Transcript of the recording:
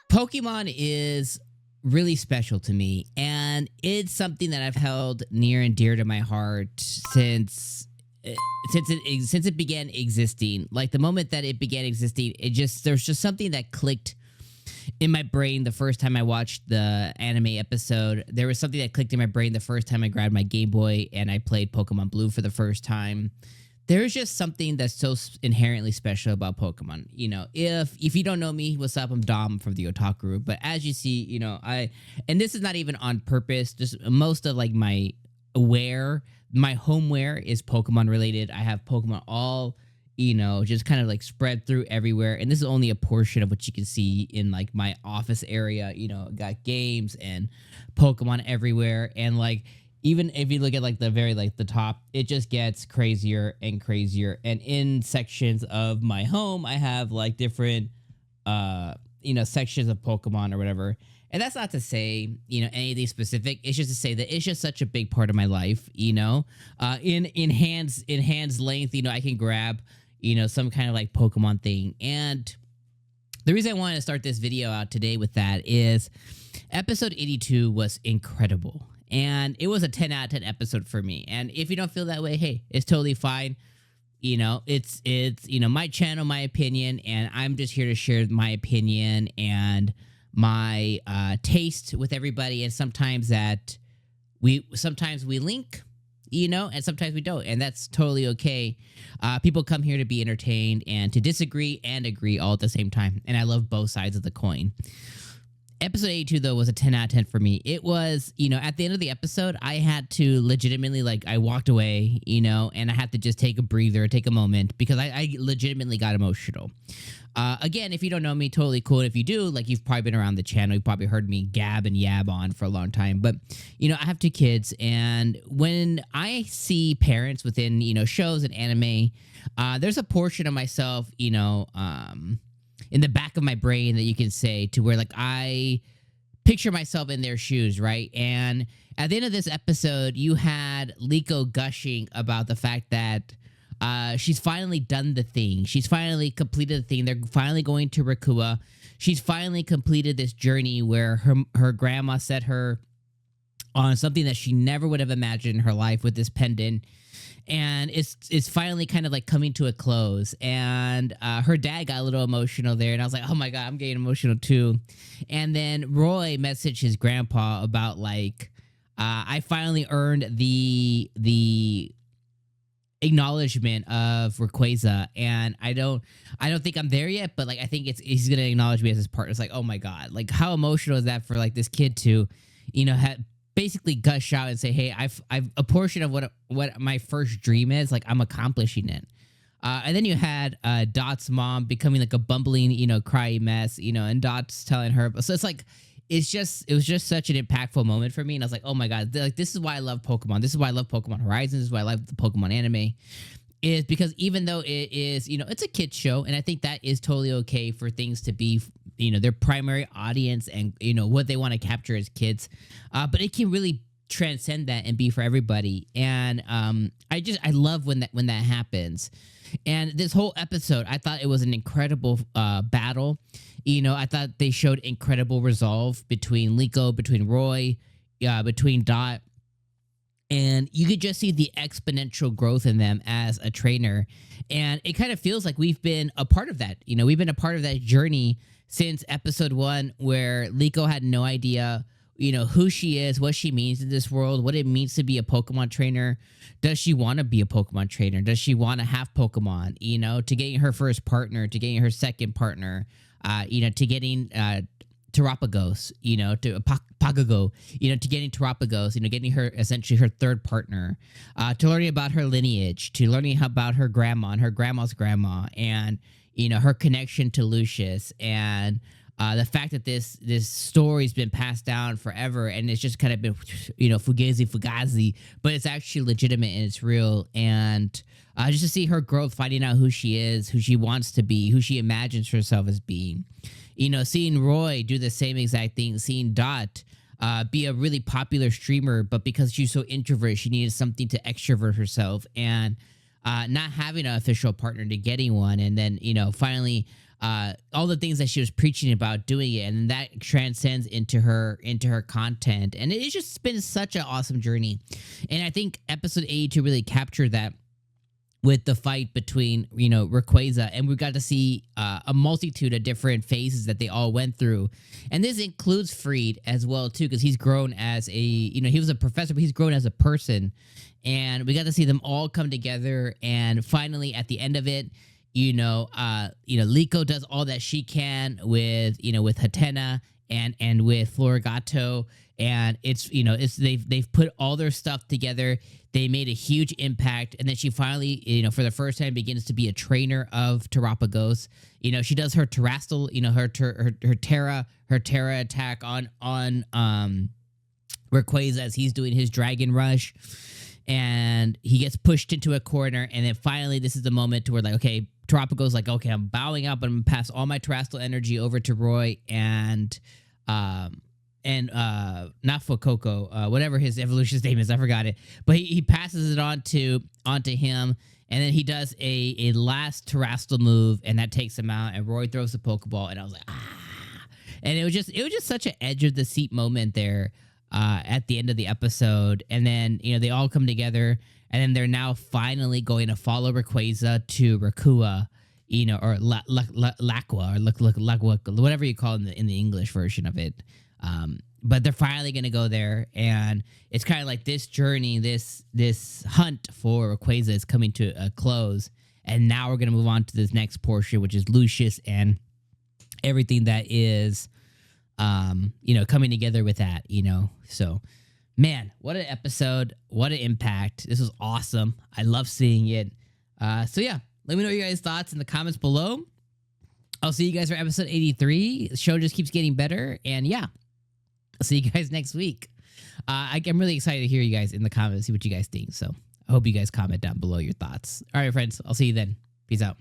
Pokemon is really special to me, and it's something that I've held near and dear to my heart since it began existing. Like the moment that it began existing, there's just something that clicked in my brain the first time I watched the anime episode. There was something that clicked in my brain the first time I grabbed my Game Boy and I played Pokemon Blue for the first time. There's just something that's so inherently special about Pokemon. You know, if you don't know me, what's up? I'm Dom from the Otaku group. But as you see, you know, and this is not even on purpose. Just most of like my homeware is Pokemon related. I have Pokemon all, you know, just kind of like spread through everywhere. And this is only a portion of what you can see in like my office area. You know, got games and Pokemon everywhere. And like, even if you look at like the top, it just gets crazier and crazier. And in sections of my home, I have like different, you know, sections of Pokemon or whatever. And that's not to say, you know, anything specific. It's just to say that it's just such a big part of my life, you know. In hands length, you know, I can grab, you know, some kind of like Pokemon thing. And the reason I wanted to start this video out today with that is episode 82 was incredible. And it was a 10 out of 10 episode for me. And if you don't feel that way, hey, it's totally fine. You know, it's you know, my channel, my opinion, and I'm just here to share my opinion and my taste with everybody. And sometimes we link, you know, and sometimes we don't, and that's totally okay. People come here to be entertained and to disagree and agree all at the same time. And I love both sides of the coin. Episode 82, though, was a 10 out of 10 for me. It was, you know, at the end of the episode, I had to legitimately, like, I walked away, you know, and I had to just take a breather, take a moment, because I legitimately got emotional. Again, if you don't know me, totally cool. If you do, like, you've probably been around the channel. You've probably heard me gab and yab on for a long time. But, you know, I have 2 kids, and when I see parents within, you know, shows and anime, there's a portion of myself, you know, in the back of my brain that you can say to where like I picture myself in their shoes, right? And at the end of this episode, you had Liko gushing about the fact that she's finally done the thing. She's finally completed the thing. They're finally going to Rayquaza. She's finally completed this journey where her grandma set her on something that she never would have imagined in her life with this pendant. And it's finally kind of like coming to a close. And her dad got a little emotional there. And I was like, oh my God, I'm getting emotional too. And then Roy messaged his grandpa about like, I finally earned the acknowledgement of Rayquaza. And I don't think I'm there yet, but like, I think he's going to acknowledge me as his partner. It's like, oh my God, like how emotional is that for like this kid to, you know, basically gush out and say, hey, I've a portion of what my first dream is, like I'm accomplishing it. And then you had Dot's mom becoming like a bumbling, you know, cryy mess, you know, and Dot's telling her. So it's like, it was just such an impactful moment for me. And I was like, oh my God, like this is why I love Pokemon. This is why I love Pokemon Horizons. This is why I love the Pokemon anime. Is because even though it is, you know, it's a kid's show, and I think that is totally okay for things to be, you know, their primary audience and, you know, what they want to capture as kids. But it can really transcend that and be for everybody. And I love when that happens. And this whole episode, I thought it was an incredible battle. You know, I thought they showed incredible resolve between Liko, between Roy, between Dot. And you could just see the exponential growth in them as a trainer. And it kind of feels like we've been a part of that. You know, we've been a part of that journey since episode 1, where Liko had no idea, you know, who she is, what she means in this world, what it means to be a Pokemon trainer. Does she want to be a Pokemon trainer? Does she want to have Pokemon? You know, to getting her first partner, to getting her second partner, you know, to getting Terapagos, you know, to Pagago, you know, to getting Terapagos, you know, getting her essentially her third partner, to learning about her lineage, to learning about her grandma and her grandma's grandma, and, you know, her connection to Lucius, and the fact that this story's been passed down forever and it's just kind of been, fugazi, but it's actually legitimate and it's real. And just to see her growth, finding out who she is, who she wants to be, who she imagines herself as being. Seeing Roy do the same exact thing, seeing Dot be a really popular streamer, but because she's so introverted, she needed something to extrovert herself, and not having an official partner to getting one, and then finally all the things that she was preaching about, doing it, and that transcends into her content, and it's just been such an awesome journey. And I think episode 82 really captured that with the fight between Rayquaza, and we got to see a multitude of different phases that they all went through, and this includes Freed as well too, because he's grown as a he was a professor, but he's grown as a person, and we got to see them all come together. And finally, at the end of it, Liko does all that she can with Hatena and with Florigato, and they've put all their stuff together. They made a huge impact, and then she finally, for the first time, begins to be a trainer of Terrapagos. She does her Terrastal, her Terra attack on Rayquaza as he's doing his Dragon Rush, and he gets pushed into a corner, and then finally, this is the moment to where okay, Terrapagos okay, I'm bowing out, but I'm gonna pass all my Terrastal energy over to Roy and not Fuecoco, whatever his evolution's name is, I forgot it. But he passes it onto him, and then he does a last Terrastal move, and that takes him out. And Roy throws the Pokeball, and I was like, ah! And it was just such an edge of the seat moment there at the end of the episode. And then they all come together, and then they're now finally going to follow Rayquaza to Rakua, or Laqua, or Laqua, whatever you call it in the English version of it. But they're finally going to go there, and it's kind of like this journey, this hunt for Rayquaza is coming to a close, and now we're going to move on to this next portion, which is Lucius and everything that is, coming together with that, So, man, what an episode, what an impact. This was awesome. I love seeing it. So, yeah, let me know your guys' thoughts in the comments below. I'll see you guys for episode 83. The show just keeps getting better, and yeah. I'll see you guys next week. I'm really excited to hear you guys in the comments, see what you guys think. So I hope you guys comment down below your thoughts. All right, friends. I'll see you then. Peace out.